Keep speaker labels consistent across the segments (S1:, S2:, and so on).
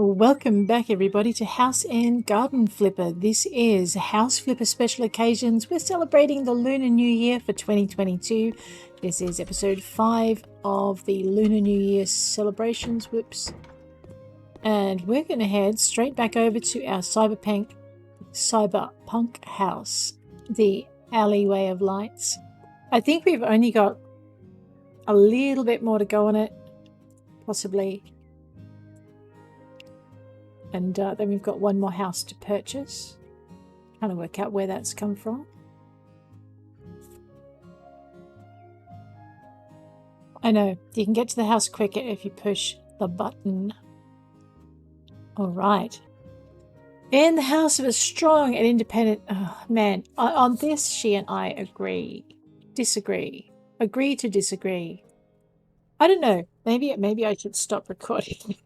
S1: Welcome back everybody to House and Garden Flipper. This is House Flipper Special Occasions. We're celebrating the Lunar New Year for 2022. This is episode 5 of the Lunar New Year celebrations. Whoops. And we're going to head straight back over to our Cyberpunk house, the Alleyway of Lights. I think we've only got a little bit more to go on it, possibly. And then we've got one more house to purchase. Trying to work out where that's come from. I know, you can get to the house quicker if you push the button. Alright. In the house of a strong and independent... Oh, man, on this she and I disagree. Agree to disagree. I don't know. Maybe I should stop recording.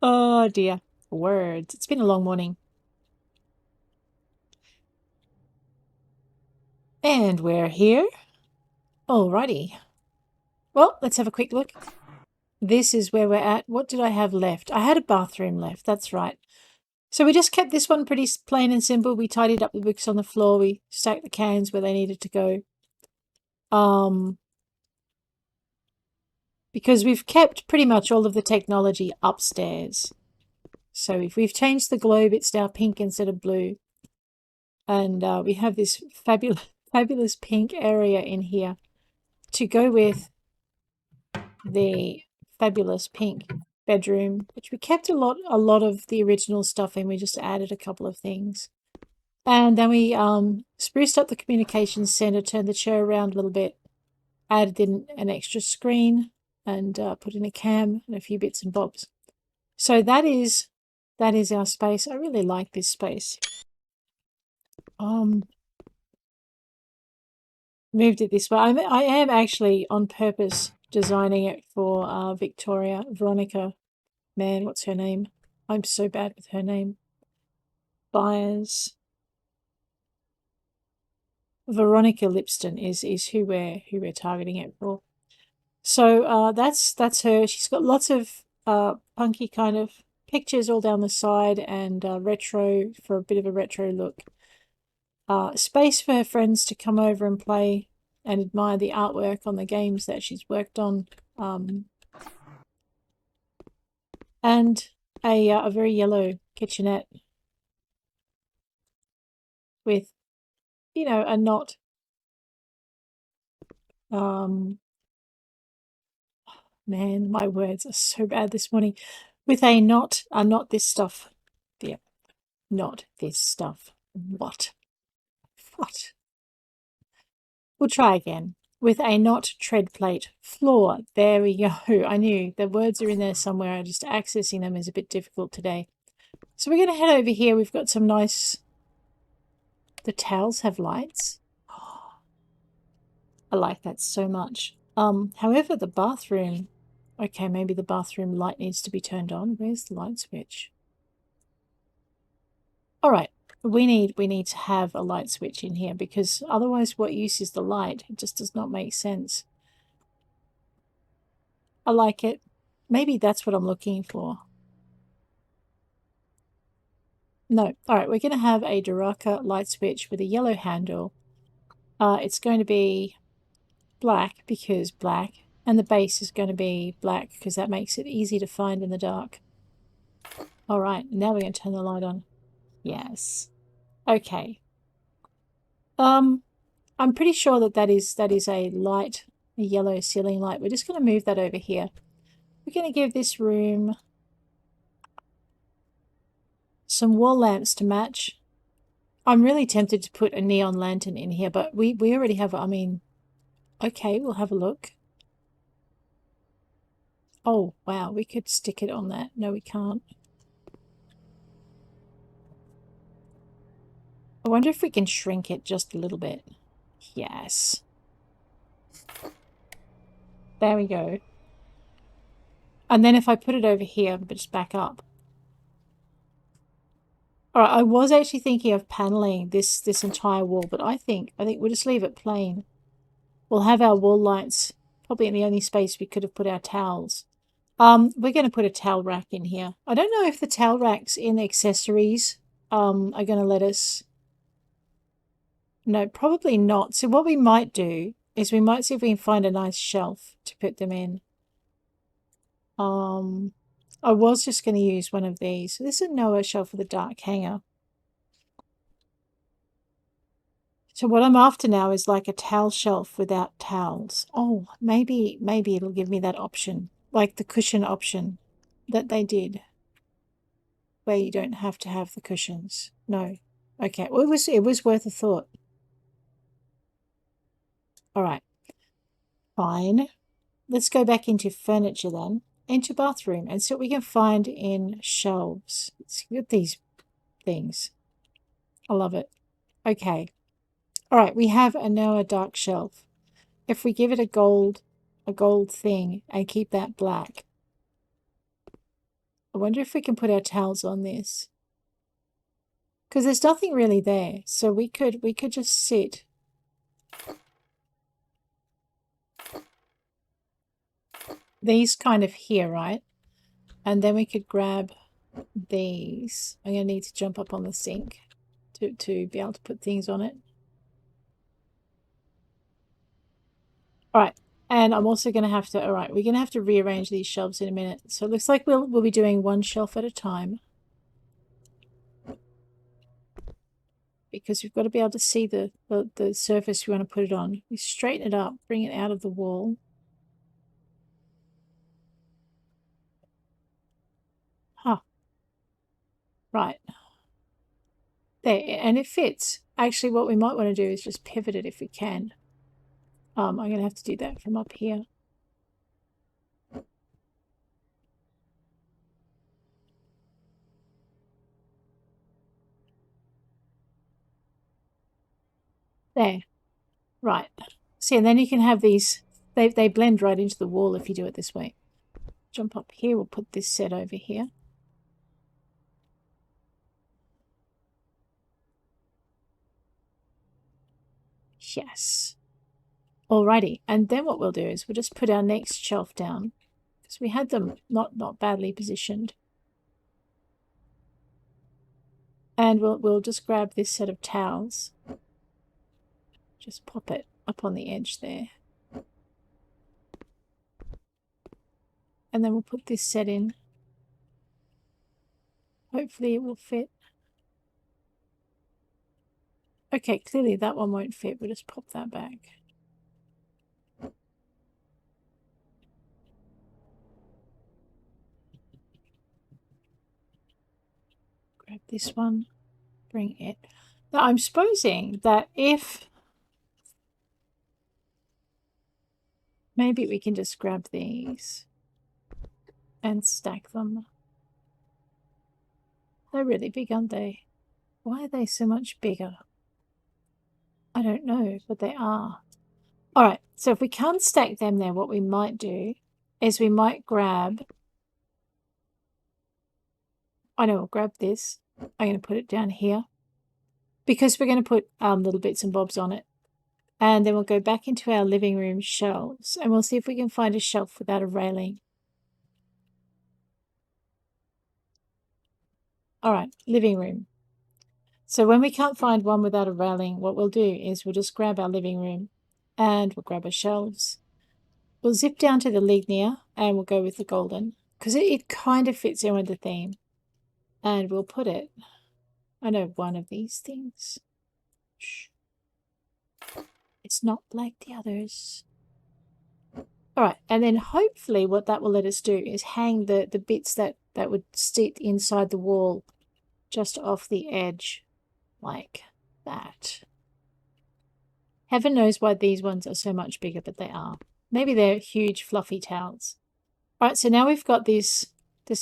S1: Oh dear. Words. It's been a long morning. And we're here. Alrighty. Well, let's have a quick look. This is where we're at. What did I have left? I had a bathroom left. That's right. So we just kept this one pretty plain and simple. We tidied up the books on the floor. We stacked the cans where they needed to go. Because we've kept pretty much all of the technology upstairs. So if we've changed the globe, it's now pink instead of blue. And we have this fabulous pink area in here to go with the fabulous pink bedroom, which we kept a lot of the original stuff in. We just added a couple of things. And then we spruced up the communications center, turned the chair around a little bit, added in an extra screen, and put in a cam and a few bits and bobs. So that is our space. I really like this space. Moved it this way. I am actually on purpose designing it for Veronica. Man, what's her name? I'm so bad with her name. Byers. Veronica Lipston is who we're targeting it for. So that's her. She's got lots of punky kind of pictures all down the side and retro for a bit of a retro look. Space for her friends to come over and play and admire the artwork on the games that she's worked on. And a very yellow kitchenette with, you know, a knot. Man, my words are so bad this morning. With a not this stuff. Yeah, not this stuff. What? We'll try again. With a not tread plate floor. There we go. I knew the words are in there somewhere. Just accessing them is a bit difficult today. So we're going to head over here. We've got some nice... The towels have lights. Oh, I like that so much. However, the bathroom... Okay, maybe the bathroom light needs to be turned on. Where's the light switch? All right, we need to have a light switch in here because otherwise what use is the light? It just does not make sense. I like it. Maybe that's what I'm looking for. No. All right, we're going to have a Duraka light switch with a yellow handle. It's going to be black because black. And the base is going to be black because that makes it easy to find in the dark. All right, now we're going to turn the light on. Yes. Okay. I'm pretty sure that is a light, a yellow ceiling light. We're just going to move that over here. We're going to give this room some wall lamps to match. I'm really tempted to put a neon lantern in here, but we already have, I mean, okay, we'll have a look. Oh, wow, we could stick it on that. No, we can't. I wonder if we can shrink it just a little bit. Yes. There we go. And then if I put it over here, but just back up. All right, I was actually thinking of paneling this entire wall, but I think we'll just leave it plain. We'll have our wall lights probably in the only space we could have put our towels. We're going to put a towel rack in here. I don't know if the towel racks in accessories are going to let us. No, probably not. So what we might do is we might see if we can find a nice shelf to put them in. I was just going to use one of these. This is a Noah shelf with a dark hanger. So what I'm after now is like a towel shelf without towels. Oh, maybe it'll give me that option, like the cushion option that they did, where you don't have to have the cushions. No. Okay. Well, it was worth a thought. All right. Fine. Let's go back into furniture then, into bathroom, and see what we can find in shelves. Let's get these things. I love it. Okay. All right, we have now a dark shelf. If we give it a gold thing and keep that black, I wonder if we can put our towels on this. Because there's nothing really there. So we could just sit. These kind of here, right? And then we could grab these. I'm going to need to jump up on the sink to be able to put things on it. All right. And I'm also going to have to, all right, we're going to have to rearrange these shelves in a minute. So it looks like we'll be doing one shelf at a time. Because we've got to be able to see the surface we want to put it on. We straighten it up, bring it out of the wall. Huh. Right. There, and it fits. Actually, what we might want to do is just pivot it if we can. I'm going to have to do that from up here. There. Right. See, and then you can have these, they blend right into the wall if you do it this way. Jump up here, we'll put this set over here. Yes. Alrighty, and then what we'll do is we'll just put our next shelf down because we had them not badly positioned. And we'll just grab this set of towels. Just pop it up on the edge there. And then we'll put this set in. Hopefully it will fit. Okay, clearly that one won't fit. We'll just pop that back. Grab this one. Bring it. Now I'm supposing that if maybe we can just grab these and stack them. They're really big, aren't they? Why are they so much bigger? I don't know, but they are. All right, so if we can't stack them there, what we might do is we might grab... I know, we'll grab this. I'm going to put it down here because we're going to put little bits and bobs on it. And then we'll go back into our living room shelves and we'll see if we can find a shelf without a railing. All right, living room. So when we can't find one without a railing, what we'll do is we'll just grab our living room and we'll grab our shelves. We'll zip down to the Lignia and we'll go with the golden because it kind of fits in with the theme. And we'll put it, I know one of these things. Shh. It's not like the others. All right, and then hopefully what that will let us do is hang the bits that would sit inside the wall just off the edge like that. Heaven knows why these ones are so much bigger, but they are. Maybe they're huge fluffy towels. All right, so now we've got this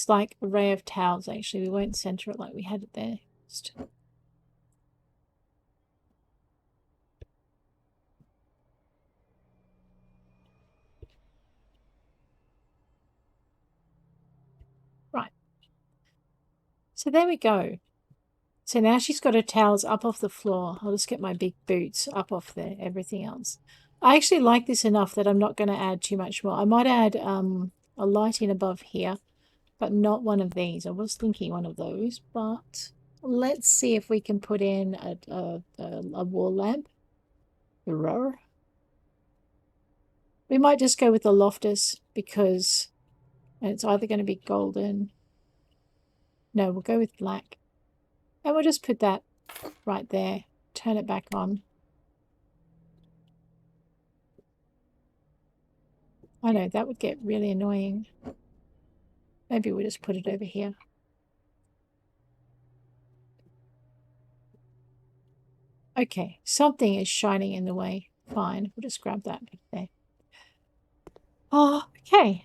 S1: like array of towels. Actually, we won't center it like we had it there. Just... Right. So there we go. So now she's got her towels up off the floor. I'll just get my big boots up off there, everything else. I actually like this enough that I'm not going to add too much more. I might add a a light in above here, but not one of these. I was thinking one of those, but let's see if we can put in a wall lamp. We might just go with the Loftus because it's either going to be golden. No, we'll go with black. And we'll just put that right there. Turn it back on. I know, that would get really annoying. Maybe we'll just put it over here. Okay, something is shining in the way. Fine, we'll just grab that back there. Oh, okay.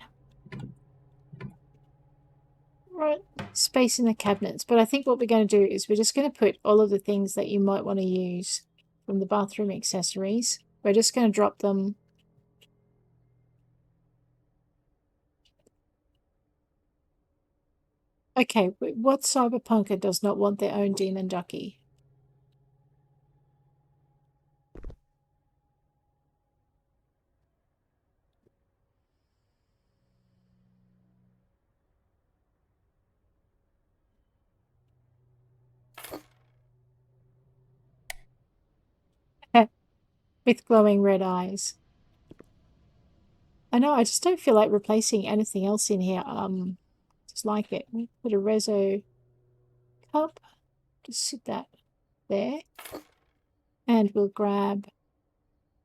S1: Right, space in the cabinets. But I think what we're going to do is we're just going to put all of the things that you might want to use from the bathroom accessories. We're just going to drop them. Okay, what cyberpunker does not want their own demon ducky? With glowing red eyes. I know, I just don't feel like replacing anything else in here. Just like it. We'll put a reso cup. Just sit that there. And we'll grab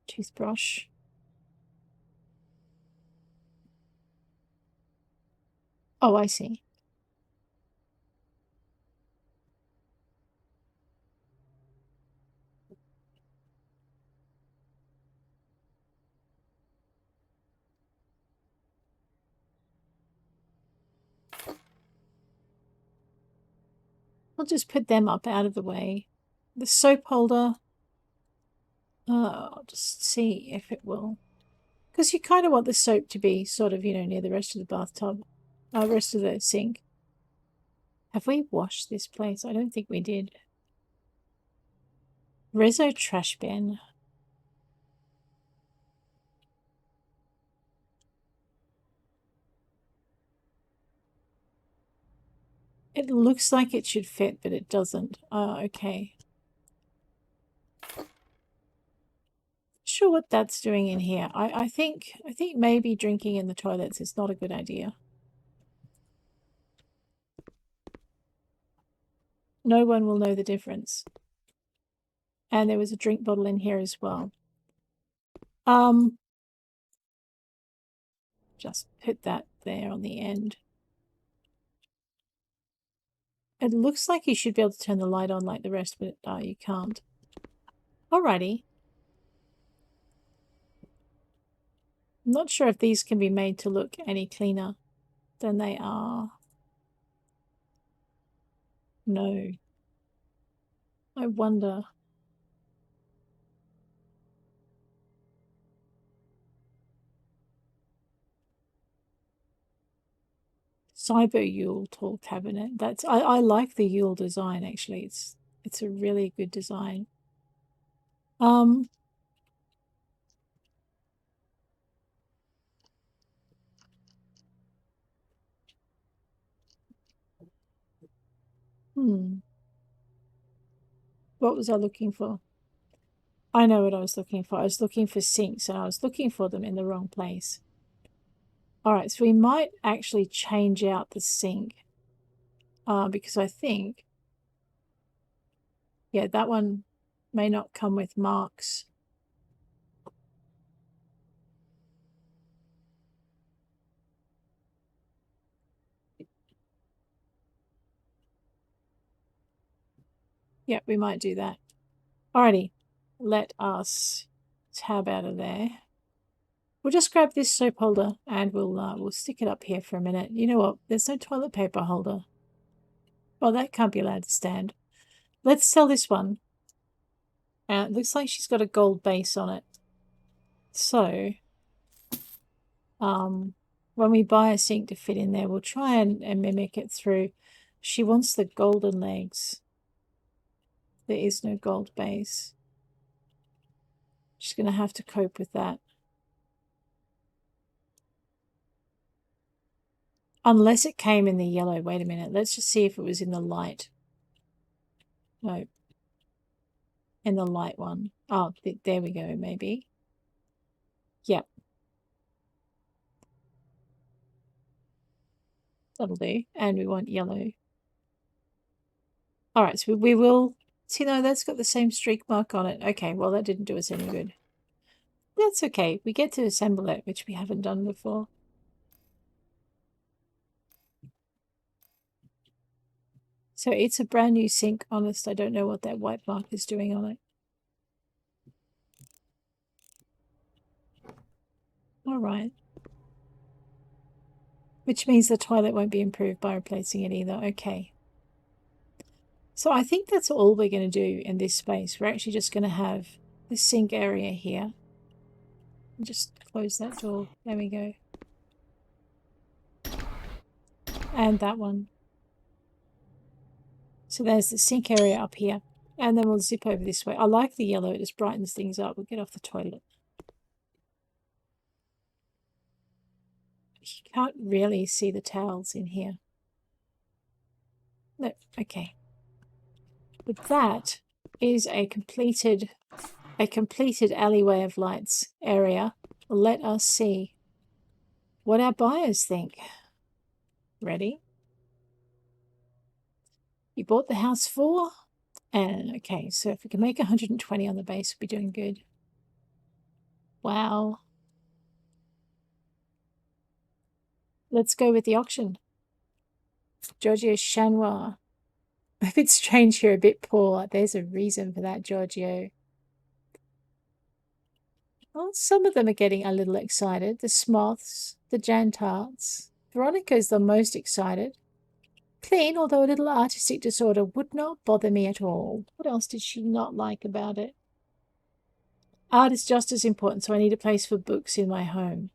S1: toothbrush. Oh, I see. I'll just put them up out of the way. The soap holder. I'll just see if it will. Because you kind of want the soap to be sort of, near the rest of the bathtub. Rest of the sink. Have we washed this place? I don't think we did. Reso trash bin. It looks like it should fit, but it doesn't. Okay. Sure what that's doing in here. I think maybe drinking in the toilets is not a good idea. No one will know the difference. And there was a drink bottle in here as well. Just put that there on the end. It looks like you should be able to turn the light on like the rest, but you can't. Alrighty. I'm not sure if these can be made to look any cleaner than they are. No. I wonder. Cyber Yule tall cabinet. That's I like the Yule design actually. It's a really good design. What was I looking for? I know what I was looking for. I was looking for sinks and I was looking for them in the wrong place. All right, so we might actually change out the sink because I think, yeah, that one may not come with marks. Yeah, we might do that. Alrighty, let us tab out of there. We'll just grab this soap holder and we'll stick it up here for a minute. You know what? There's no toilet paper holder. Well, that can't be allowed to stand. Let's sell this one. It looks like she's got a gold base on it. So, when we buy a sink to fit in there, we'll try and mimic it through. She wants the golden legs. There is no gold base. She's going to have to cope with that. Unless it came in the yellow. Wait a minute. Let's just see if it was in the light. No. In the light one. Oh, there we go, maybe. Yep. That'll do. And we want yellow. All right, so we will... See, no, that's got the same streak mark on it. Okay, well, that didn't do us any good. That's okay. We get to assemble it, which we haven't done before. So it's a brand new sink. Honest, I don't know what that white mark is doing on it. All right. Which means the toilet won't be improved by replacing it either. Okay. So I think that's all we're going to do in this space. We're actually just going to have the sink area here. Just close that door. There we go. And that one. So there's the sink area up here. And then we'll zip over this way. I like the yellow. It just brightens things up. We'll get off the toilet. You can't really see the towels in here. No, okay. But that is a completed Alleyway of Lights area. Let us see what our buyers think. Ready? You bought the house for? And okay, so if we can make 120 on the base, we'll be doing good. Wow. Let's go with the auction. Giorgio Chanois. A bit strange here, a bit poor. There's a reason for that, Giorgio. Well, some of them are getting a little excited. The Smoths, the Jantarts. Veronica's the most excited. Clean, although a little artistic disorder would not bother me at all. What else did she not like about it? Art is just as important, so I need a place for books in my home.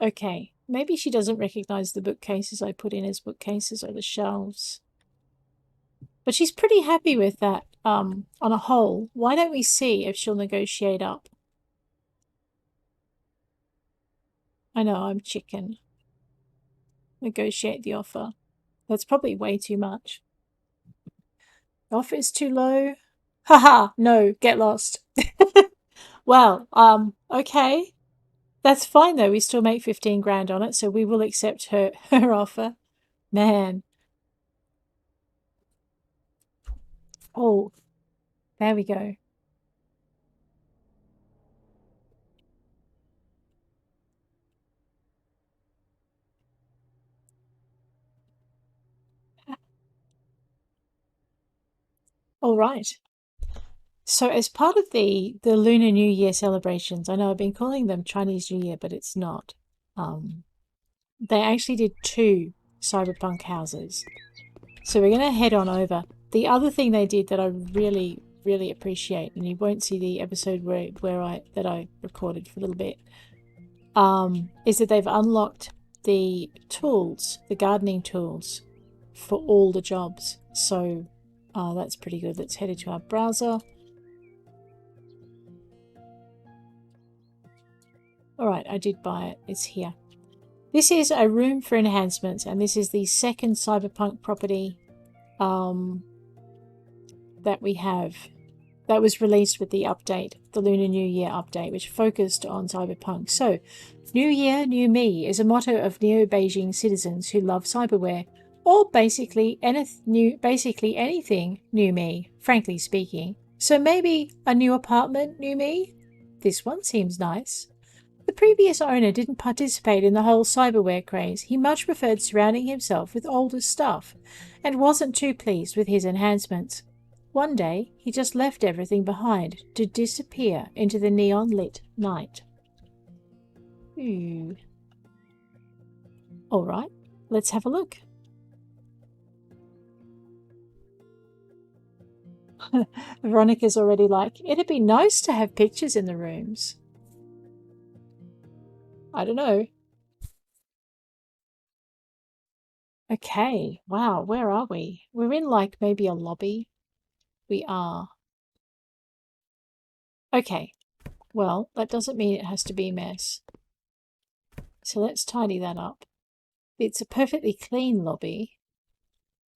S1: Okay, maybe she doesn't recognize the bookcases I put in as bookcases or the shelves. But she's pretty happy with that on a whole. Why don't we see if she'll negotiate up? I know, I'm chicken. Negotiate the offer. That's probably way too much. The offer is too low. Haha, no, get lost. Well, okay. That's fine though. We still make 15 grand on it, so we will accept her offer. Man. Oh, there we go. All right. So as part of the Lunar New Year celebrations, I know I've been calling them Chinese New Year, but it's not. They actually did 2 Cyberpunk houses. So we're going to head on over. The other thing they did that I really, really appreciate, and you won't see the episode where I recorded for a little bit, is that they've unlocked the tools, the gardening tools, for all the jobs. So that's pretty good. Let's head into our browser. All right, I did buy it. It's here. This is a room for enhancements, and this is the second Cyberpunk property that we have. That was released with the update, the Lunar New Year update, which focused on Cyberpunk. So, New Year, New Me is a motto of Neo-Beijing citizens who love cyberware, or basically anything New Me, frankly speaking. So maybe a new apartment, New Me? This one seems nice. The previous owner didn't participate in the whole cyberware craze. He much preferred surrounding himself with older stuff and wasn't too pleased with his enhancements. One day, he just left everything behind to disappear into the neon-lit night. Ooh. All right, let's have a look. Veronica's already like, it'd be nice to have pictures in the rooms. I don't know. Okay, wow, where are we? We're in like maybe a lobby. We are. Okay, well, that doesn't mean it has to be a mess. So let's tidy that up. It's a perfectly clean lobby,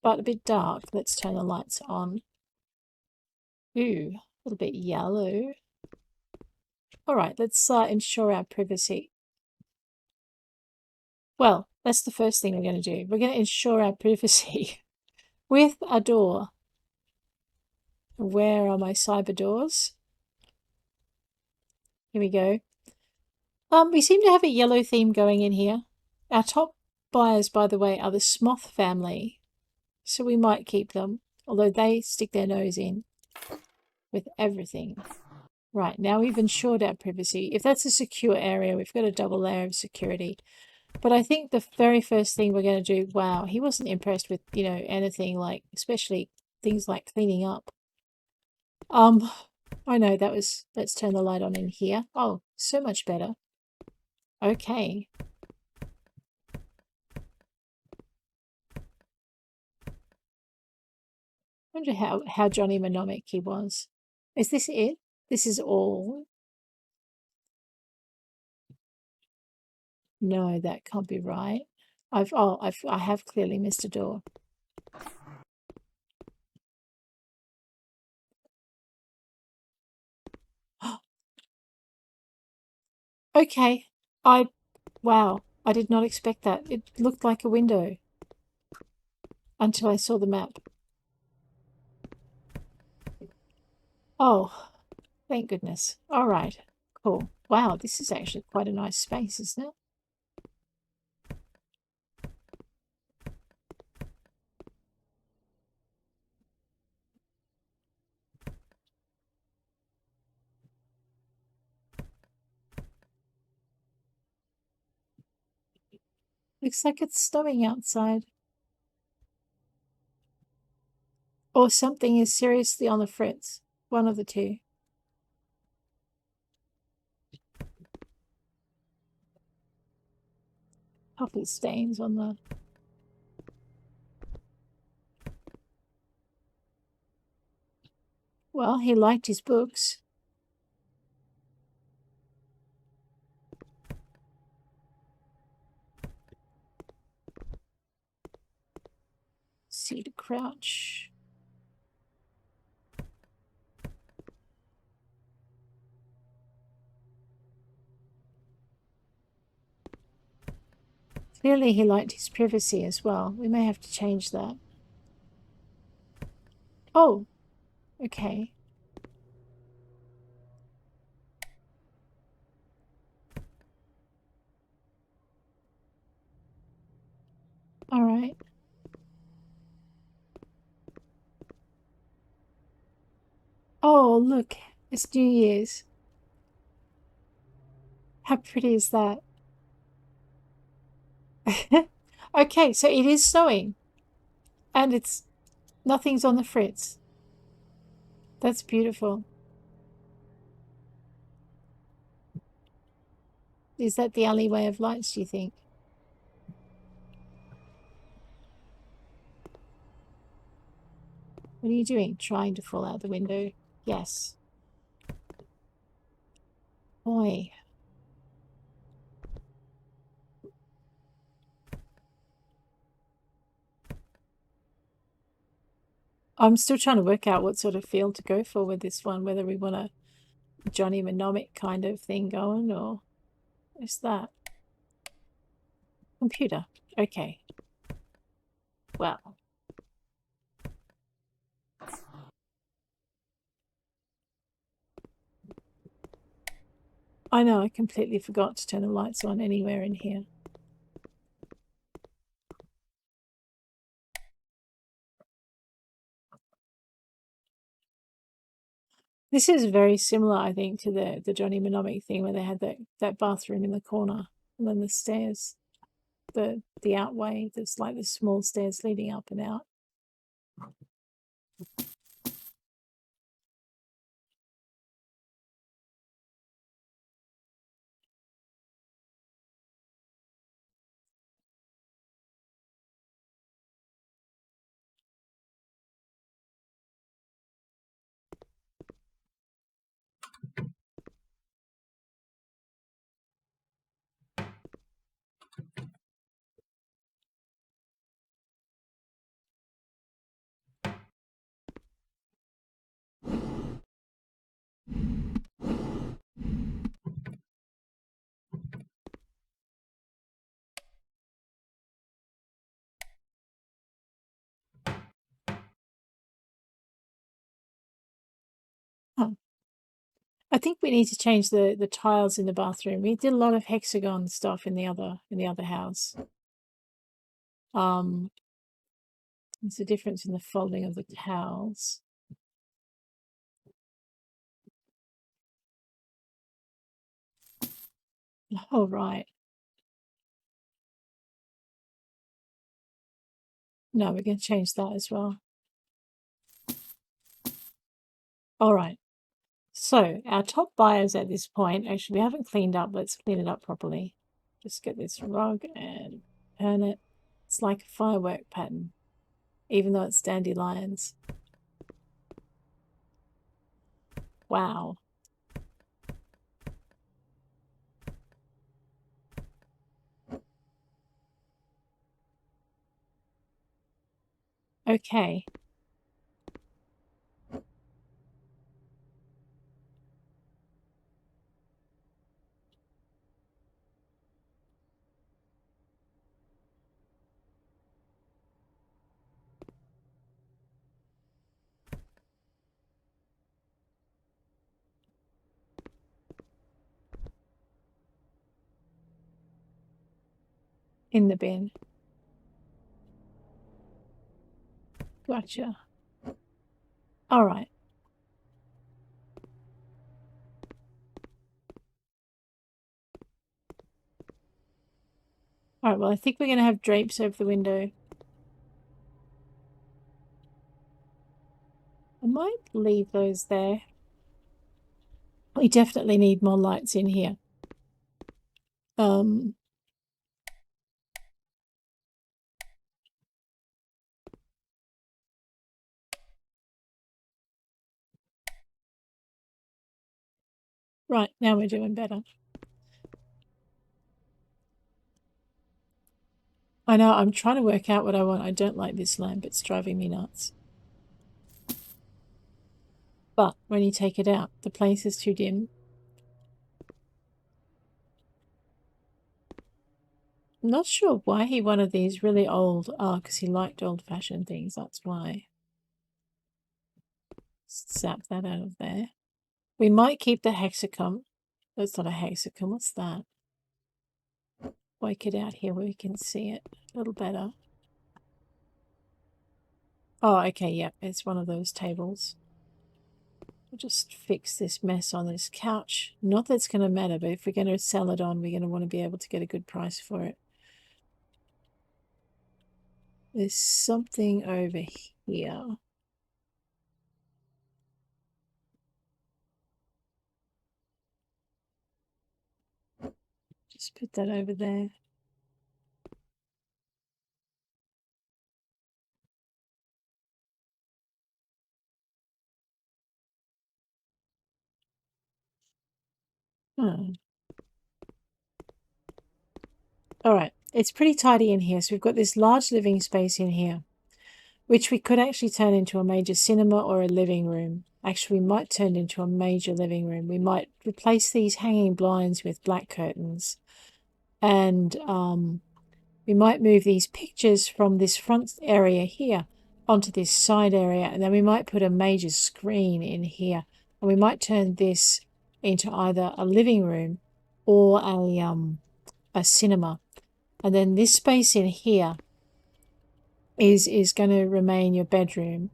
S1: but a bit dark. Let's turn the lights on. Ooh, a little bit yellow. All right, let's ensure our privacy. Well, that's the first thing we're going to do. We're going to ensure our privacy with a door. Where are my cyber doors? Here we go. We seem to have a yellow theme going in here. Our top buyers, by the way, are the Smoth family. So we might keep them, although they stick their nose in with everything. Right, now we've ensured our privacy. If that's a secure area, we've got a double layer of security. But I think the very first thing we're going to do, wow, he wasn't impressed with, you know, anything like, especially things like cleaning up. I know that was, let's turn the light on in here. Oh, so much better. Okay. I wonder how Johnny Mnemonic he was. Is this it? This is all? No, that can't be right. I have clearly missed a door. Okay. Wow, I did not expect that. It looked like a window until I saw the map. Oh, thank goodness. All right, cool. Wow, this is actually quite a nice space, isn't it? Looks like it's snowing outside. Or something is seriously on the fritz. One of the two. Coffee stains on the... Well, he liked his books. See to crouch. Clearly he liked his privacy as well. We may have to change that. Oh, okay. All right. Oh, look. It's New Year's. How pretty is that? Okay, so it is snowing. And it's... Nothing's on the fritz. That's beautiful. Is that the Alleyway of Lights, do you think? What are you doing? Trying to fall out the window? Yes. Boy. I'm still trying to work out what sort of feel to go for with this one, whether we want a Johnny Mnemonic kind of thing going, or is that computer? Okay. Well, I know I completely forgot to turn the lights on anywhere in here. This is very similar, I think, to the Johnny Mnemonic thing where they had that bathroom in the corner and then the stairs, the outway. There's like the small stairs leading up and out. I think we need to change the tiles in the bathroom. We did a lot of hexagon stuff in the other house. There's a difference in the folding of the towels. Oh, right. No, we're going to change that as well. All right. So our top buyers at this point, actually we haven't cleaned up. Let's clean it up properly. Just get this rug and turn it. It's like a firework pattern, even though it's dandelions. Wow. Okay. In the bin. Gotcha. All right. All right, well, I think we're going to have drapes over the window. I might leave those there. We definitely need more lights in here. Right, now we're doing better. I know, I'm trying to work out what I want. I don't like this lamp. It's driving me nuts. But when you take it out, the place is too dim. I'm not sure why he wanted these really old. Oh, because he liked old-fashioned things. That's why. Zap that out of there. We might keep the hexagon. That's not a hexagon. What's that? Work it out here where we can see it a little better. Oh, okay, yeah, it's one of those tables. We'll just fix this mess on this couch. Not that it's going to matter, but if we're going to sell it on, we're going to want to be able to get a good price for it. There's something over here. Just put that over there. Oh. All right, it's pretty tidy in here. So we've got this large living space in here, which we could actually turn into a major cinema or a living room. Actually, we might turn it into a major living room. We might replace these hanging blinds with black curtains. And we might move these pictures from this front area here onto this side area. And then we might put a major screen in here. And we might turn this into either a living room or a cinema. And then this space in here is going to remain your bedroom.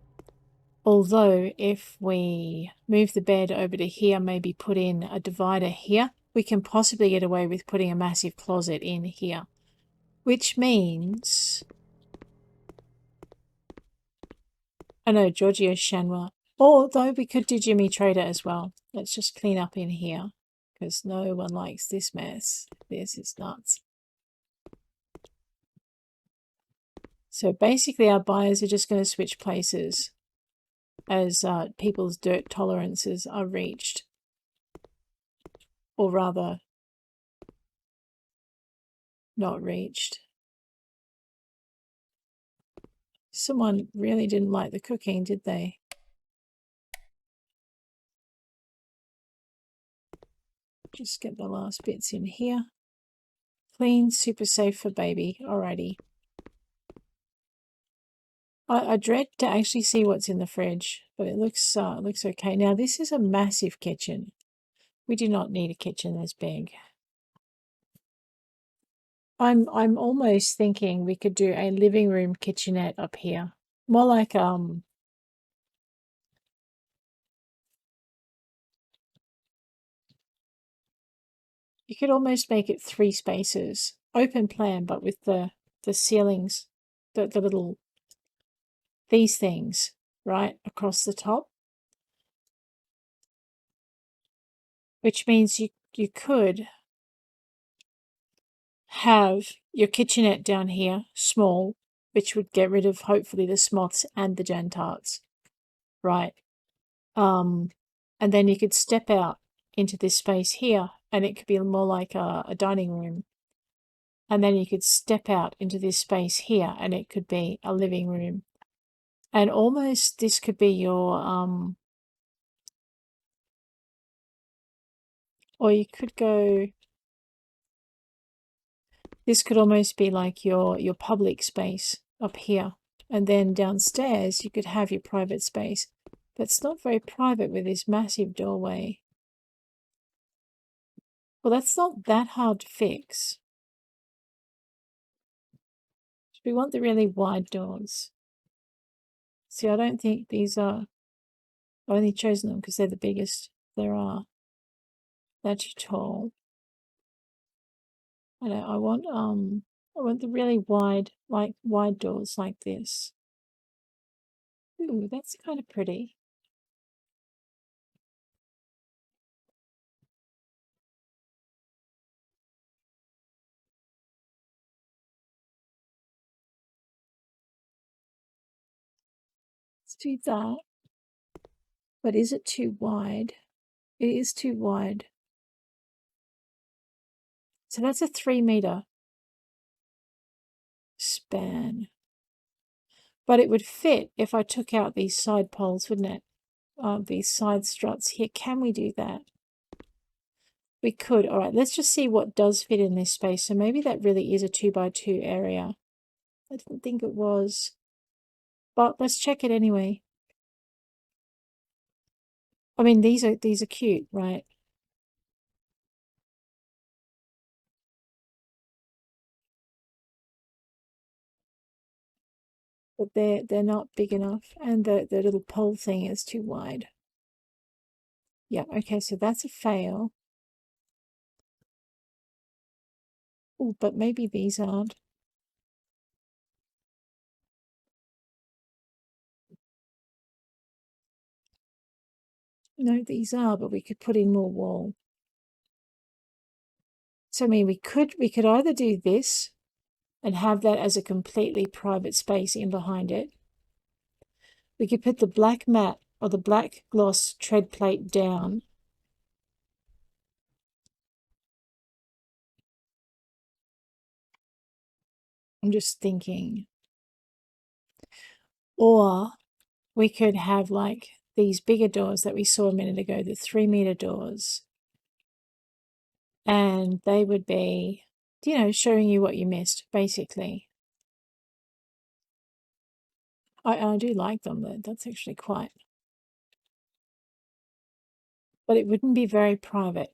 S1: Although if we move the bed over to here, maybe put in a divider here, we can possibly get away with putting a massive closet in here. Which means... I know, Giorgio Shanwa. Although we could do Jimmy Trader as well. Let's just clean up in here. Because no one likes this mess. This is nuts. So basically our buyers are just going to switch places as people's dirt tolerances are reached. Or rather, not reached. Someone really didn't like the cooking, did they? Just get the last bits in here. Clean, super safe for baby. Alrighty. I dread to actually see what's in the fridge, but it looks okay. Now this is a massive kitchen. We do not need a kitchen this big. I'm almost thinking we could do a living room kitchenette up here. More like you could almost make it 3 spaces. Open plan, but with the ceilings, the little these things, right, across the top. Which means you could have your kitchenette down here, small, which would get rid of hopefully the Smoths and the Jantarts, right? And then you could step out into this space here, and it could be more like a dining room. And then you could step out into this space here, and it could be a living room. And almost this could be your or you could go. This could almost be like your public space up here. And then downstairs, you could have your private space. But it's not very private with this massive doorway. Well, that's not that hard to fix. We want the really wide doors. See, I don't think these are... I've only chosen them because they're the biggest there are. They're too tall. I want the really wide, like wide doors like this. Ooh, that's kind of pretty. Let's do that. But is it too wide? It is too wide. So that's a 3-meter span. But it would fit if I took out these side poles, wouldn't it? These side struts here. Can we do that? We could. All right, let's just see what does fit in this space. So maybe that really is a 2x2 area. I didn't think it was. But let's check it anyway. I mean, these are cute, right? But they're not big enough, and the little pole thing is too wide. Yeah, okay, so that's a fail. Oh, but maybe these aren't. No, these are, but we could put in more wall. So I mean, we could either do this and have that as a completely private space in behind it. We could put the black matte or the black gloss tread plate down. I'm just thinking. Or we could have like these bigger doors that we saw a minute ago, the 3-meter doors. And they would be, you know, showing you what you missed, basically. I do like them, though. That's actually quite. But it wouldn't be very private.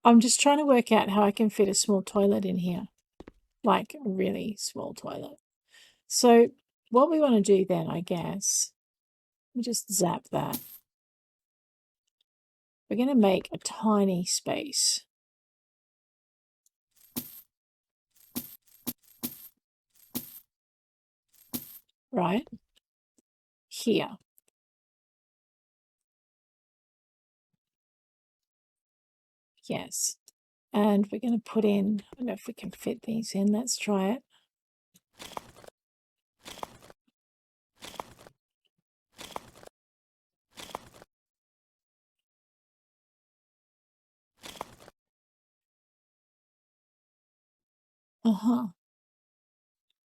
S1: I'm just trying to work out how I can fit a small toilet in here. Like a really small toilet. So what we want to do then, I guess, let me just zap that. We're going to make a tiny space. Right? Here. Yes. And we're going to put in, I don't know if we can fit these in. Let's try it.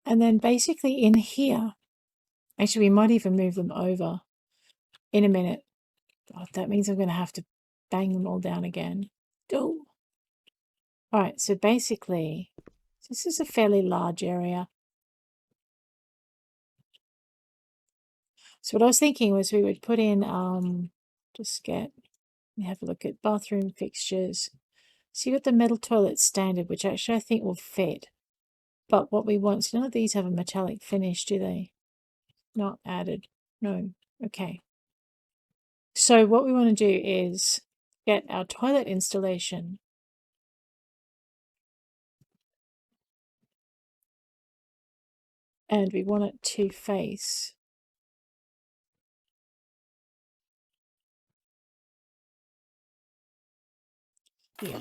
S1: And then basically in here, actually, we might even move them over in a minute. Oh, that means I'm going to have to bang them all down again. Oh. All right, so basically, this is a fairly large area. So what I was thinking was we would put in, let me have a look at bathroom fixtures. So you got the metal toilet standard, which actually I think will fit. But what we want, so none of these have a metallic finish, do they? Not added. No. Okay. So what we want to do is get our toilet installation. And we want it to face here.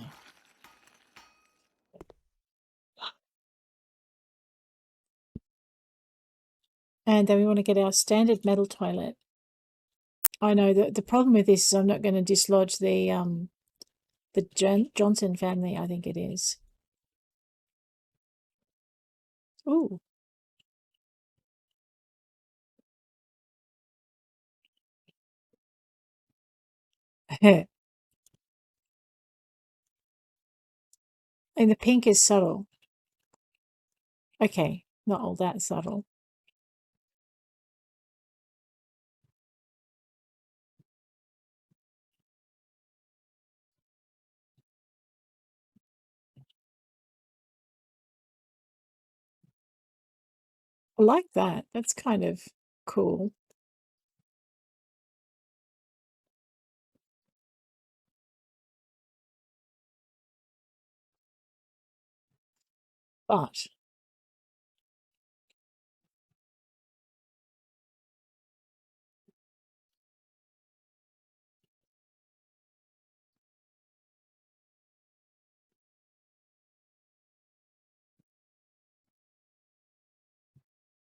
S1: And then we want to get our standard metal toilet. I know that the problem with this is I'm not going to dislodge the Johnson family, I think it is. Ooh. And the pink is subtle. Okay, not all that subtle. I like that. That's kind of cool. But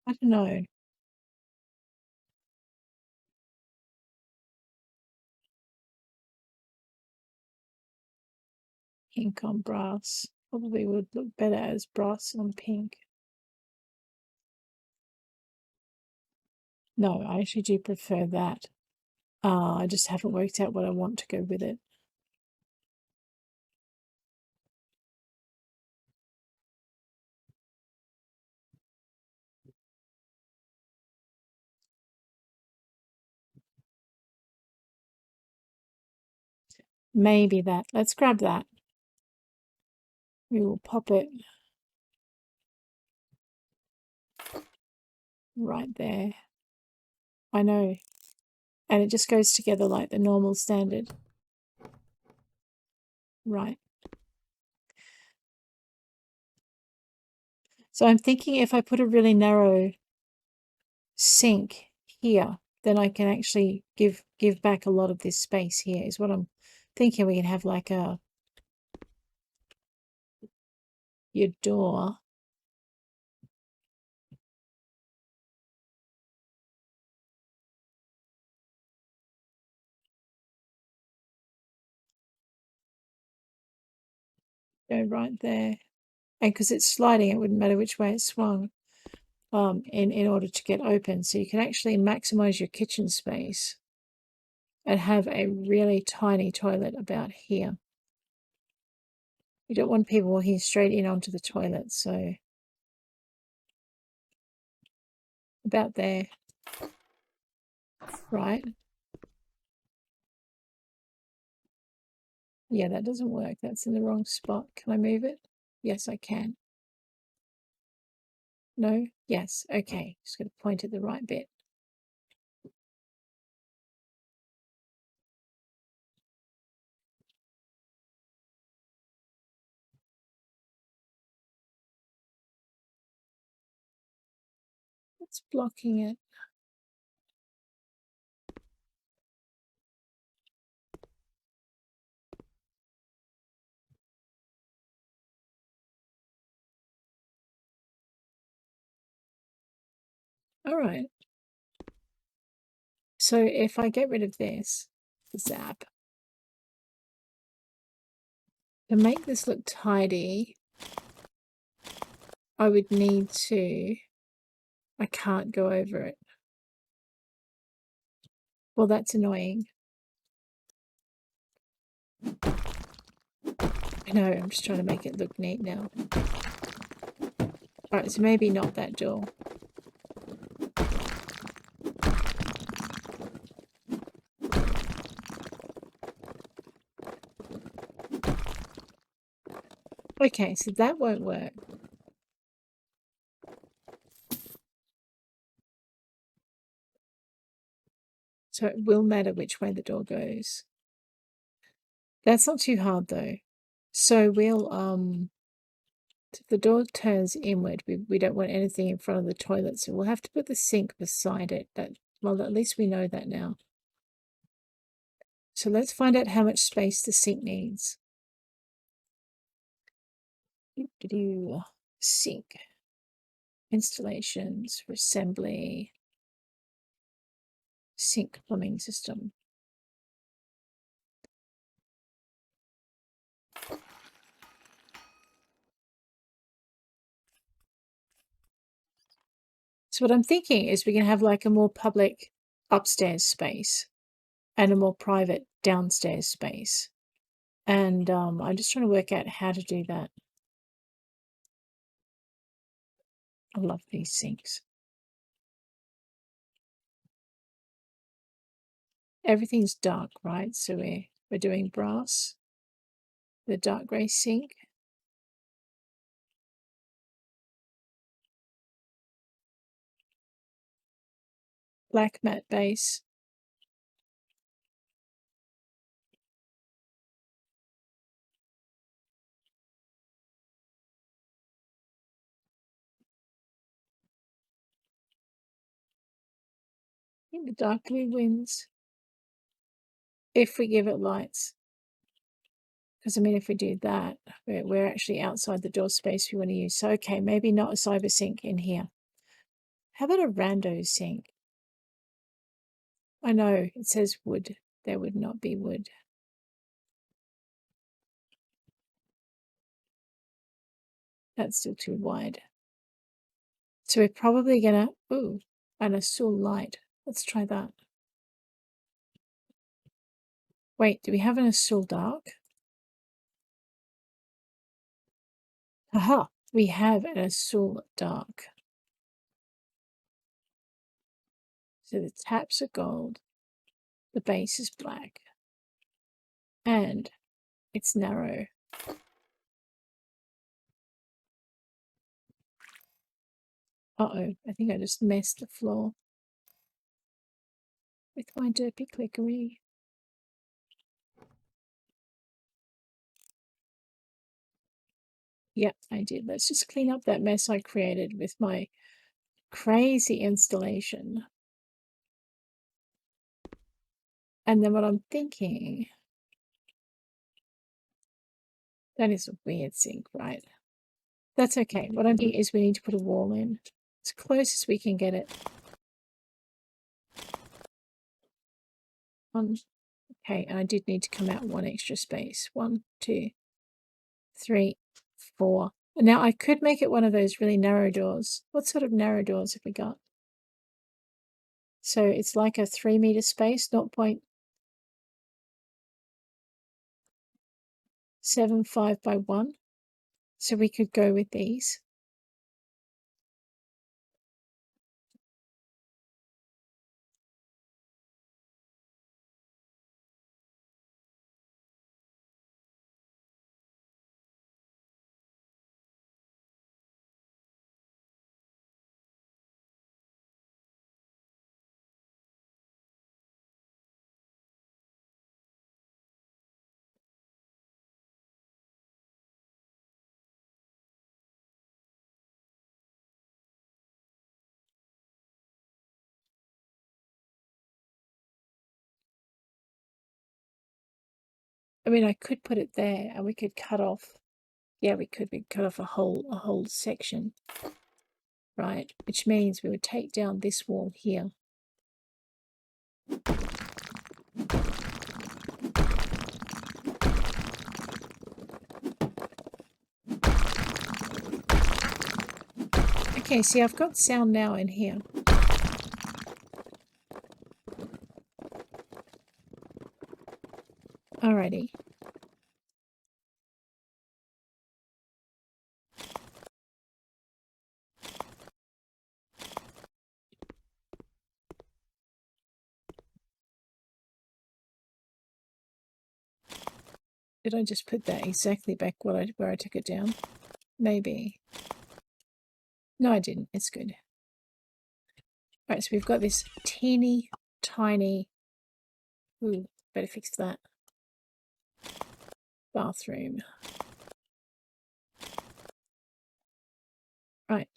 S1: I don't know. Pink on brass. Probably would look better as brass on pink. No, I actually do prefer that. I just haven't worked out what I want to go with it. Maybe that. Let's grab that. We will pop it right there. I know. And it just goes together like the normal standard. Right. So I'm thinking if I put a really narrow sink here, then I can actually give back a lot of this space here is what I'm thinking. We can have like your door. Go right there. And because it's sliding, it wouldn't matter which way it swung in order to get open. So you can actually maximize your kitchen space and have a really tiny toilet about here. You don't want people walking straight in onto the toilet, so about there, right? Yeah, that doesn't work. That's in the wrong spot. Can I move it? Yes, I can. No? Yes. Okay. Just got to point at the right bit. What's blocking it? All right. So if I get rid of this, zap, to make this look tidy, I would need to, I can't go over it. Well, that's annoying. I know, I'm just trying to make it look neat now. All right, so maybe not that door. Okay, so that won't work. So it will matter which way the door goes. That's not too hard though. So we'll if the door turns inward, we don't want anything in front of the toilet, so we'll have to put the sink beside it. Well, at least we know that now. So let's find out how much space the sink needs. Sink. Installations for assembly. Sink plumbing system. So what I'm thinking is we can have like a more public upstairs space and a more private downstairs space. And I'm just trying to work out how to do that. I love these sinks. Everything's dark, right? So we're doing brass, the dark grey sink. Black matte base. In the dark blue wins. If we give it lights. Because, I mean, if we do that, we're actually outside the door space we want to use. So, okay, maybe not a cyber sink in here. How about a rando sink? I know, it says wood. There would not be wood. That's still too wide. So we're probably going to... Ooh, and a Soul light. Let's try that. Wait, do we have an Azul dark? Aha, we have an Azul dark. So the taps are gold, the base is black, and it's narrow. Uh-oh, I think I just messed the floor with my derpy clickery. Yep, I did. Let's just clean up that mess I created with my crazy installation. And then what I'm thinking, that is a weird sink, right? That's okay. What I'm thinking is we need to put a wall in as close as we can get it. Okay, and I did need to come out one extra space. 1, 2, 3, 4. Now I could make it one of those really narrow doors. What sort of narrow doors have we got? So it's like a 3 meter space, 0.75 by 1. So we could go with these. I mean, I could put it there and we could cut off. Yeah, we could. We'd cut off a whole section, right? Which means we would take down this wall here. Okay, see, I've got sound now in here. Alrighty. Did I just put that exactly back where I took it down? Maybe. No, I didn't. It's good. Right, so we've got this teeny tiny, ooh, better fix that, bathroom. Right.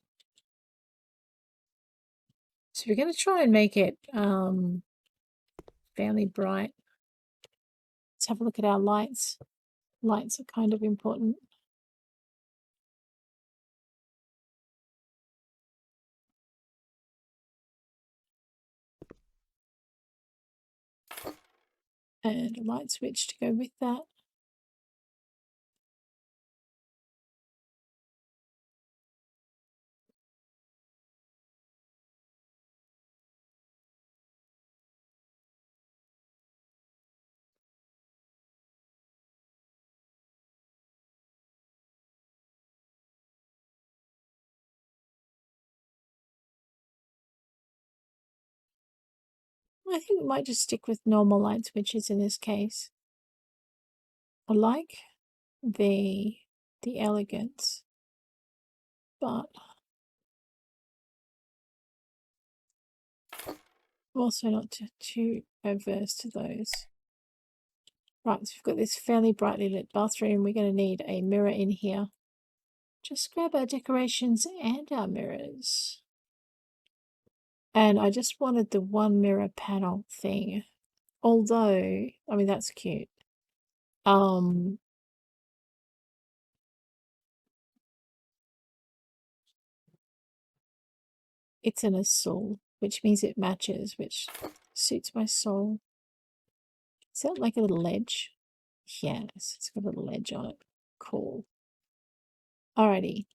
S1: So we're going to try and make it fairly bright. Let's have a look at our lights. Lights are kind of important. And a light switch to go with that. I think we might just stick with normal light switches in this case. I like the elegance, but I'm also not too averse to those. Right, so we've got this fairly brightly lit bathroom. We're going to need a mirror in here. Just grab our decorations and our mirrors. And I just wanted the one mirror panel thing. Although, I mean, that's cute. It's in a soul, which means it matches, which suits my soul. Is that like a little ledge? Yes, it's got a little ledge on it. Cool. Alrighty.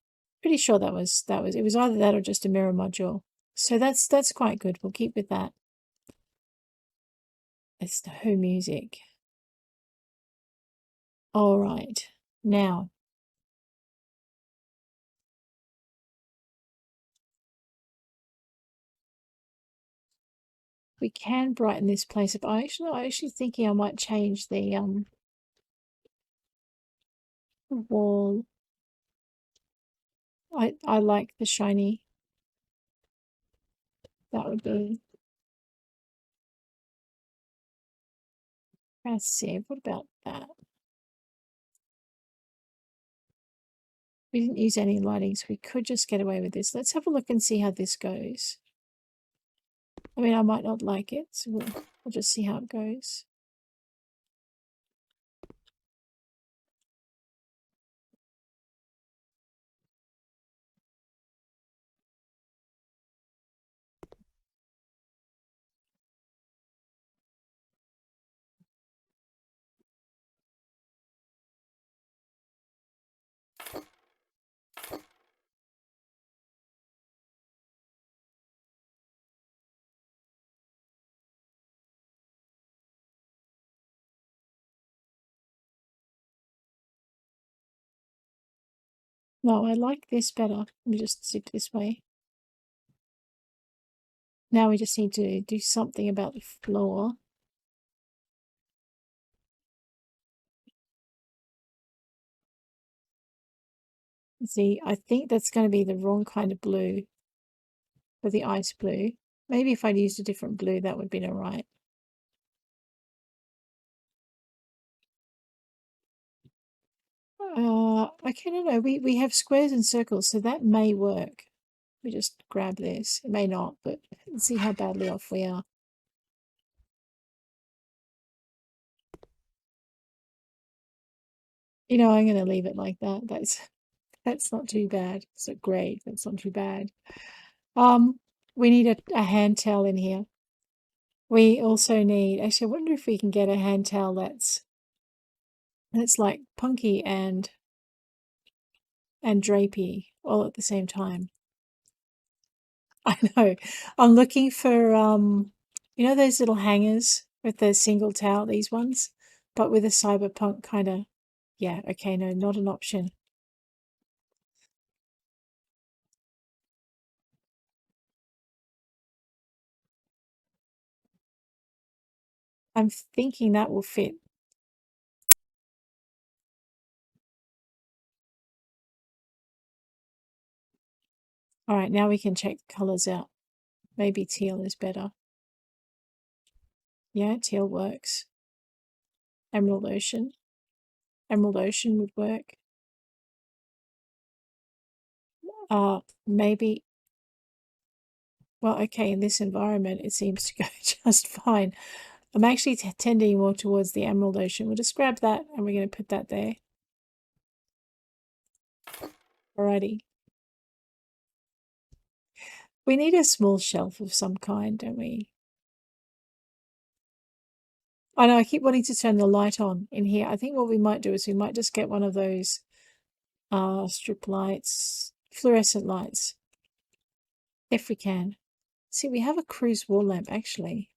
S1: Pretty sure that was it was either that or just a mirror module. So that's quite good. We'll keep with that. It's no music. Alright. Now we can brighten this place up. I'm actually thinking I might change the wall. I like the shiny. That would be impressive. What about that? We didn't use any lighting, so we could just get away with this. Let's have a look and see how this goes. I mean, I might not like it, so we'll just see how it goes. No, I like this better. Let me just zip this way. Now we just need to do something about the floor. See, I think that's going to be the wrong kind of blue for the ice blue. Maybe if I'd used a different blue, that would have been all right. Okay, no, we have squares and circles, so that may work. We just grab this. It may not, but let's see how badly off we are. You know, I'm going to leave it like that. That's not too bad. So great. That's not too bad. We need a hand towel in here. We also need, actually, I wonder if we can get a hand towel that's like punky and drapey all at the same time. I know. I'm looking for you know those little hangers with the single towel, these ones, but with a cyberpunk kind of, yeah, okay, no, not an option. I'm thinking that will fit. All right, now we can check the colors out. Maybe teal is better. Yeah, teal works. Emerald Ocean. Emerald Ocean would work. Maybe. Well, okay, in this environment, it seems to go just fine. I'm actually tending more towards the Emerald Ocean. We'll just grab that and we're going to put that there. Alrighty. We need a small shelf of some kind, don't we? I know, I keep wanting to turn the light on in here. I think what we might do is we might just get one of those strip lights, fluorescent lights, if we can. See, we have a cruise wall lamp, actually.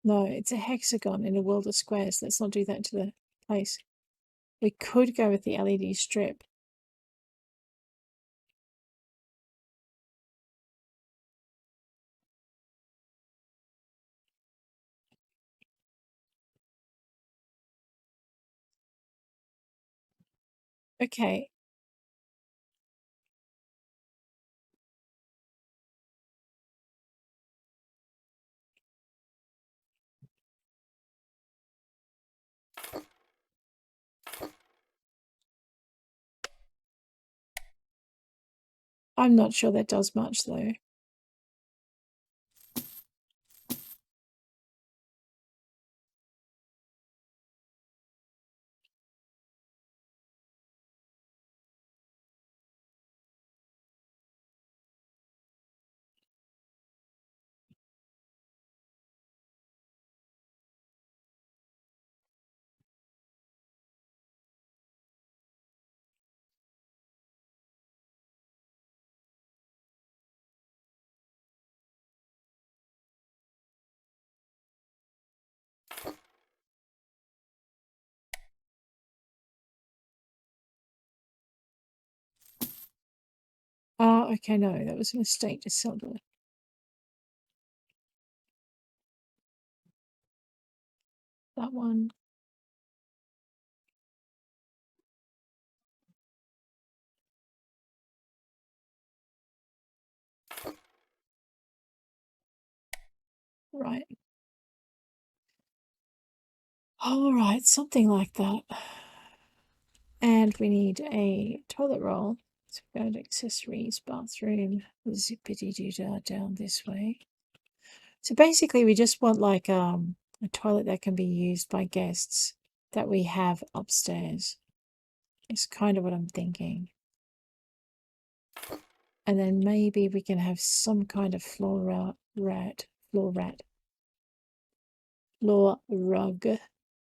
S1: No, it's a hexagon in a world of squares. Let's not do that to the place. We could go with the LED strip. Okay. I'm not sure that does much, though. Oh, okay, no, that was a mistake to sell that one. Right. All right, something like that. And we need a toilet roll. So we go to accessories, bathroom, zippity doo dah down this way. So basically, we just want like a toilet that can be used by guests that we have upstairs. It's kind of what I'm thinking. And then maybe we can have some kind of floor rug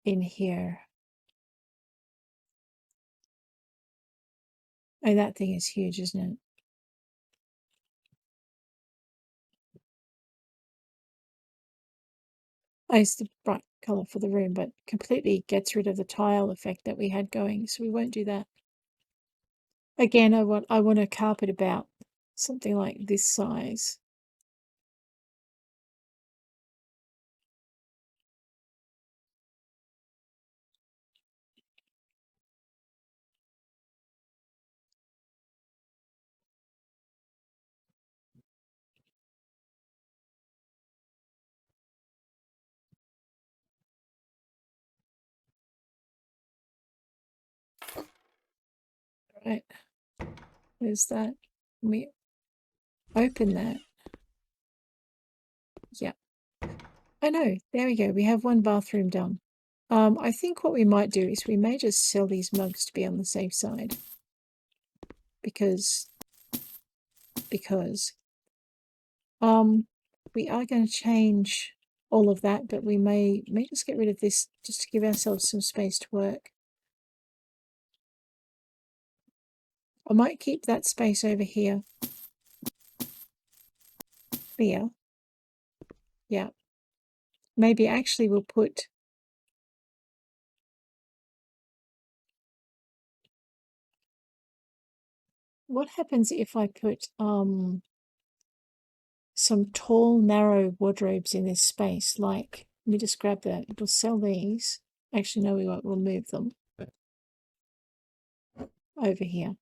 S1: in here. Oh, that thing is huge, isn't it? Oh, it's the bright color for the room, but completely gets rid of the tile effect that we had going, so we won't do that. Again, I want a carpet about something like this size. Right. There's that. We open that. Yeah. I know. There we go. We have one bathroom done. I think what we might do is we may just sell these mugs to be on the safe side. Because we are going to change all of that, but we may just get rid of this just to give ourselves some space to work. I might keep that space over here clear. Yeah. Maybe actually we'll put what happens if I put some tall, narrow wardrobes in this space? Like, let me just grab that. We'll sell these. Actually, no, we won't. We'll move them over here.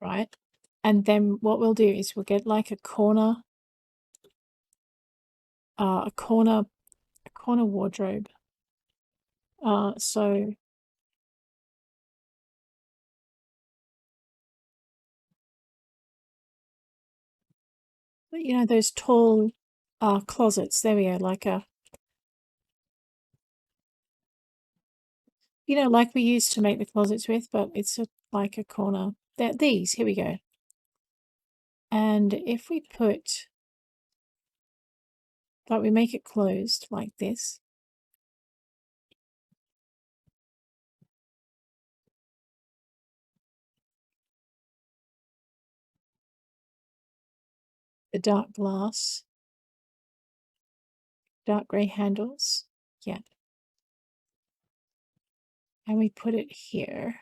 S1: right? And then what we'll do is we'll get like a corner wardrobe. So you know those tall closets. There we go, like a, you know, like we used to make the closets with, but it's like a corner. These, here we go. And if we put, like, we make it closed like this. The dark glass, dark grey handles, yeah. And we put it here.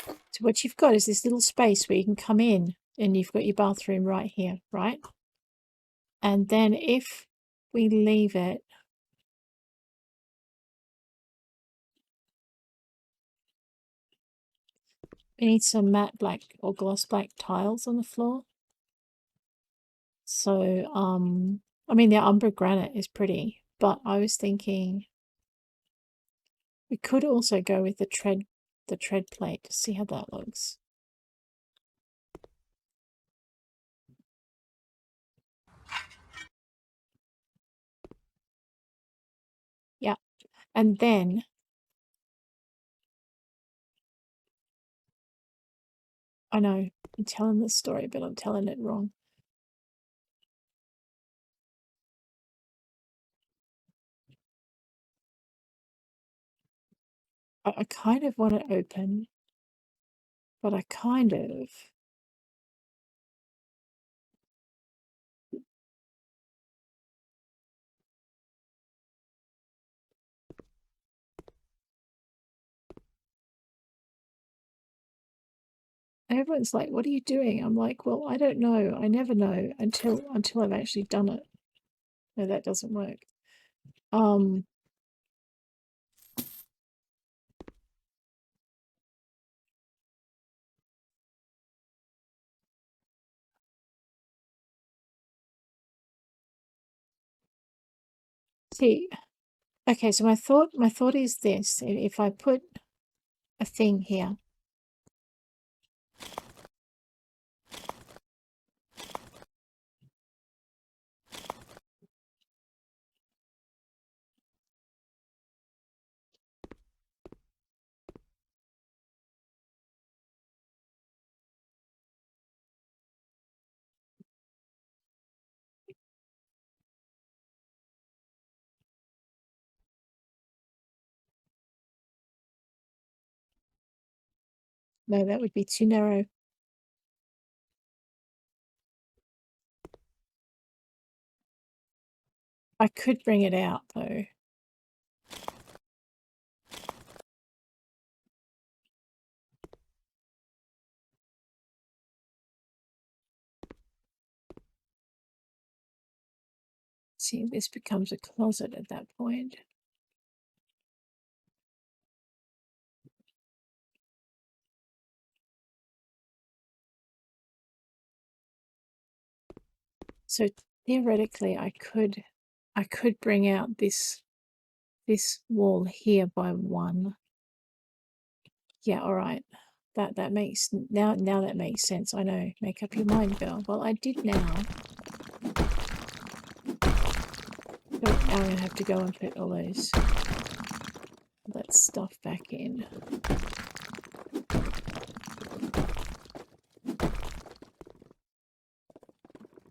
S1: So what you've got is this little space where you can come in and you've got your bathroom right here, right? And then if we leave it, we need some matte black or gloss black tiles on the floor. So, I mean, the umber granite is pretty, but I was thinking we could also go with the tread plate to see how that looks. Yeah, and then I know I'm telling this story, but I'm telling it wrong. I kind of want it open, but I kind of. Everyone's like, "What are you doing?" I'm like, "Well, I don't know. I never know until I've actually done it." No, that doesn't work. See, okay, so my thought is this: if I put a thing here, no, that would be too narrow. I could bring it out though. See, this becomes a closet at that point. So theoretically, I could bring out this wall here by 1. Yeah, all right. That makes now that makes sense. I know. Make up your mind, girl. Well, I did now. But now I'm gonna have to go and put all that stuff back in.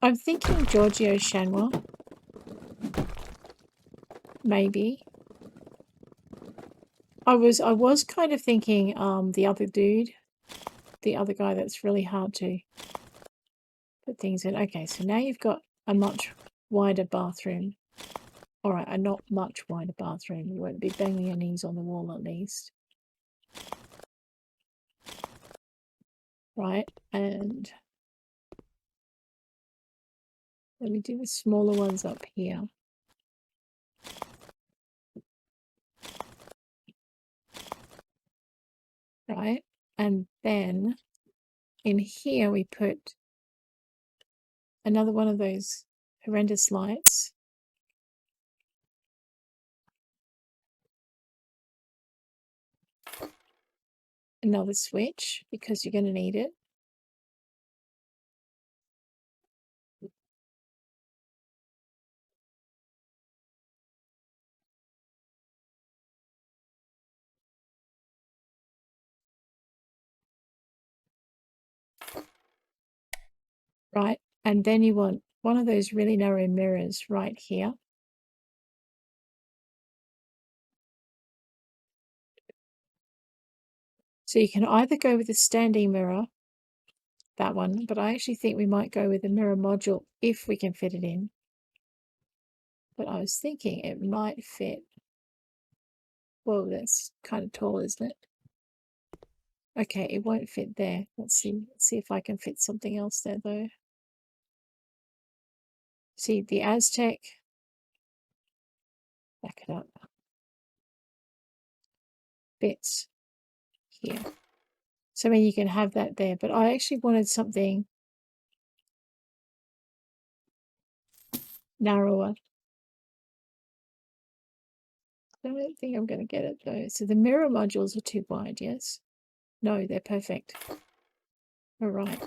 S1: I'm thinking Giorgio Chanwa. Maybe. I was kind of thinking the other dude, the other guy that's really hard to put things in. Okay, so now you've got a much wider bathroom. Alright, a not much wider bathroom. You won't be banging your knees on the wall at least. Right, and let me do the smaller ones up here. right? And then in here we put another one of those horrendous lights. Another switch, because you're going to need it. Right, and then you want one of those really narrow mirrors right here. So you can either go with a standing mirror, that one, but I actually think we might go with a mirror module if we can fit it in. But I was thinking it might fit. Whoa, that's kind of tall, isn't it? Okay, it won't fit there. Let's see. Let's see if I can fit something else there, though. See, the Aztec. Back it up. Fits here. So, I mean, you can have that there, but I actually wanted something narrower. I don't think I'm going to get it, though. So the mirror modules are too wide, yes? No, they're perfect. All right.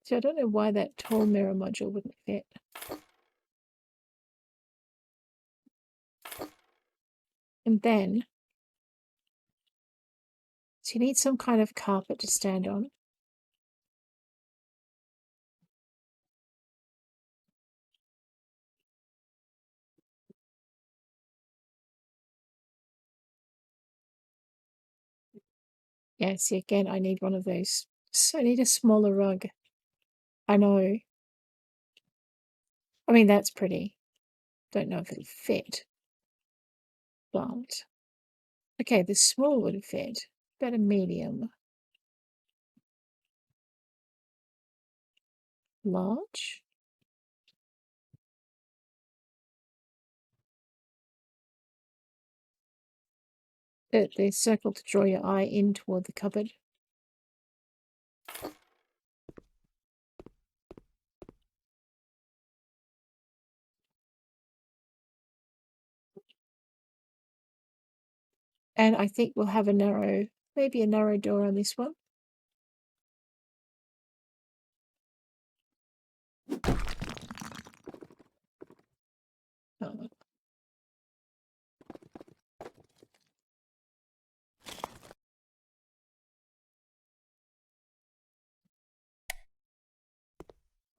S1: So I don't know why that tall mirror module wouldn't fit. And then, so you need some kind of carpet to stand on. Yeah, see, again, I need one of those. So I need a smaller rug. I know. I mean, that's pretty. Don't know if it'll fit. But, okay, the small would fit. Better medium. Large. The circle to draw your eye in toward the cupboard. And I think we'll have maybe a narrow door on this one. Oh.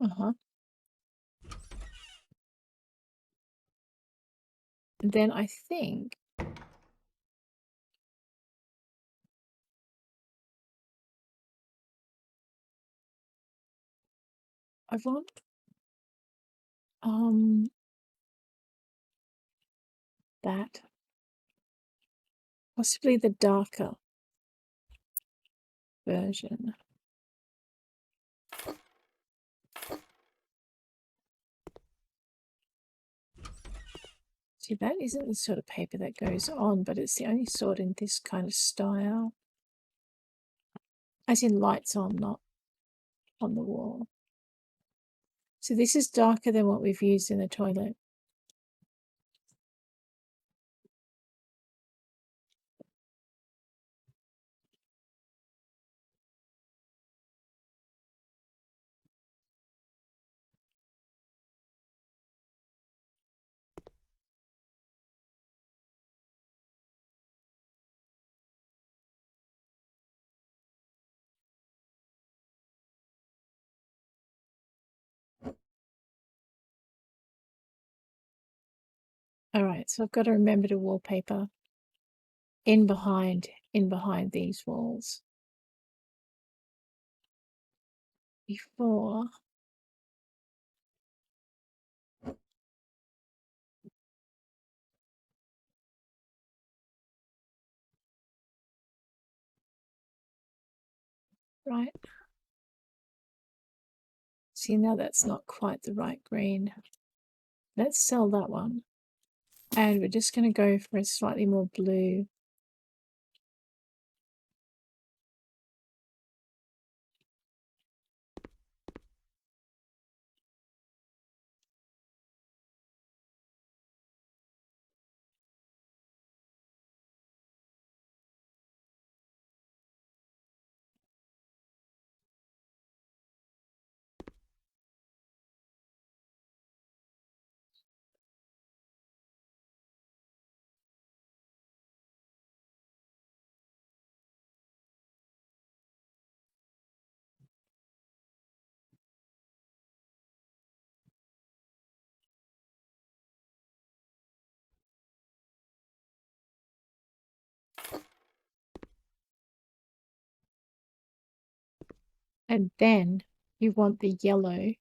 S1: Uh-huh. And then I think I want that. Possibly the darker version. See, that isn't the sort of paper that goes on, but it's the only sort in this kind of style. As in lights on, not on the wall. So this is darker than what we've used in the toilet. All right, so I've got to remember to wallpaper in behind these walls. Before right. See, now that's not quite the right green. Let's sell that one. And we're just going to go for a slightly more blue. And then you want the yellow.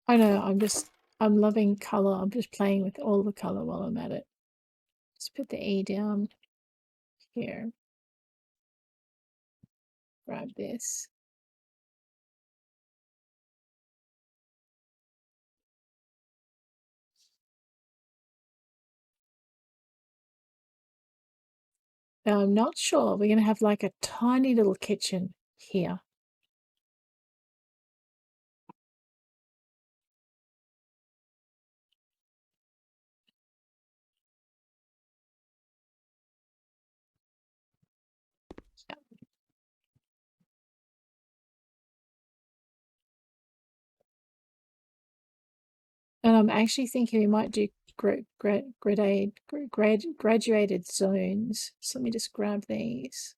S1: I know, I'm loving colour. I'm just playing with all the colour while I'm at it. Let's put the E down here. Grab this. Now I'm not sure. We're going to have like a tiny little kitchen here. And I'm actually thinking we might do graduated zones. So let me just grab these.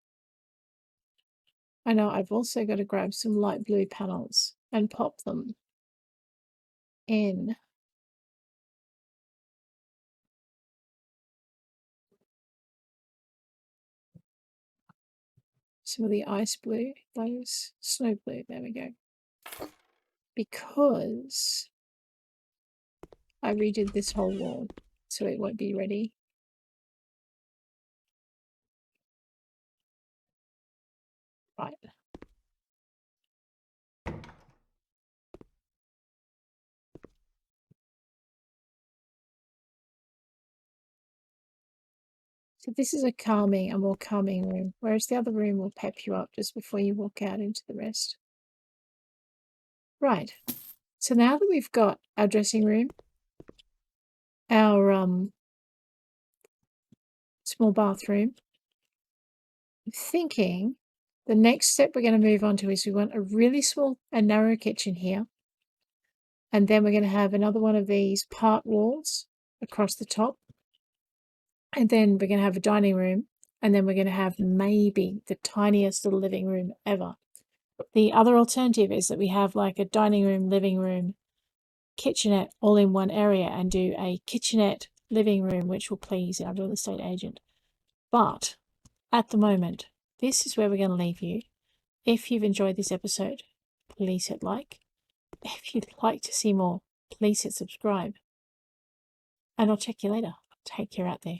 S1: I know I've also got to grab some light blue panels and pop them in. Some of the ice blue, those snow blue, there we go. Because I redid this whole wall, so it won't be ready. Right. So this is a more calming room, whereas the other room will pep you up just before you walk out into the rest. Right. So now that we've got our dressing room, our small bathroom, I'm thinking the next step we're going to move on to is we want a really small and narrow kitchen here. And then we're going to have another one of these part walls across the top. And then we're going to have a dining room. And then we're going to have maybe the tiniest little living room ever. The other alternative is that we have like a dining room, living room, kitchenette all in one area and do a kitchenette living room, which will please our real estate agent. But at the moment, this is where we're going to leave you. If you've enjoyed this episode, please hit like. If you'd like to see more, please hit subscribe. And I'll check you later. Take care out there.